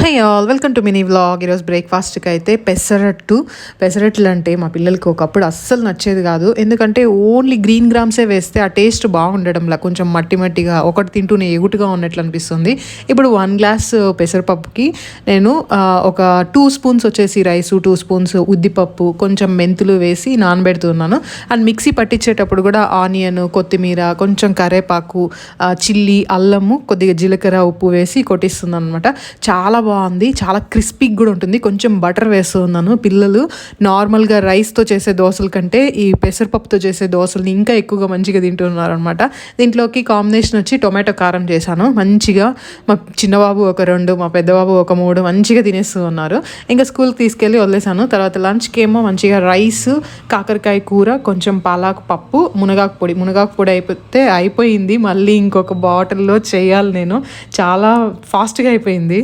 High all welcome to mini vlog. ఈరోజు బ్రేక్ఫాస్ట్కి అయితే పెసరట్లు అంటే మా పిల్లలకి ఒకప్పుడు అస్సలు నచ్చేది కాదు. ఎందుకంటే ఓన్లీ గ్రీన్ గ్రామ్సే వేస్తే ఆ టేస్ట్ బాగుండడంలా కొంచెం మట్టిగా ఒకటి తింటూనే ఎగుటుగా ఉన్నట్లు అనిపిస్తుంది. ఇప్పుడు 1 గ్లాస్ పెసరపప్పుకి నేను ఒక 2 స్పూన్స్ వచ్చేసి రైసు, 2 స్పూన్స్ ఉద్దిపప్పు, కొంచెం మెంతులు వేసి నానబెడుతున్నాను. అండ్ మిక్సీ పట్టించేటప్పుడు కూడా ఆనియన్, కొత్తిమీర, కొంచెం కరేపాకు, చిల్లీ, అల్లము, కొద్దిగా జీలకర్ర, ఉప్పు వేసి కొట్టిస్తున్నాను అనమాట. చాలా బాగుంది, చాలా క్రిస్పీగా కూడా ఉంటుంది. కొంచెం బటర్ వేస్తున్నాను. పిల్లలు నార్మల్గా రైస్తో చేసే దోశల కంటే ఈ పెసరపప్పుతో చేసే దోశల్ని ఇంకా ఎక్కువగా మంచిగా తింటున్నారు అనమాట. దీంట్లోకి కాంబినేషన్ వచ్చి టొమాటో కారం చేశాను. మంచిగా మా చిన్నబాబు ఒక 2, మా పెద్దబాబు ఒక 3 మంచిగా తినేస్తూ ఉన్నారు. ఇంకా స్కూల్కి తీసుకెళ్ళి వదిలేసాను. తర్వాత లంచ్కి ఏమో మంచిగా రైస్, కాకరకాయ కూర, కొంచెం పాలాకు పప్పు, మునగాకు పొడి అయిపోయింది. మళ్ళీ ఇంకొక బాటిల్లో చేయాలి నేను. చాలా ఫాస్ట్గా అయిపోయింది.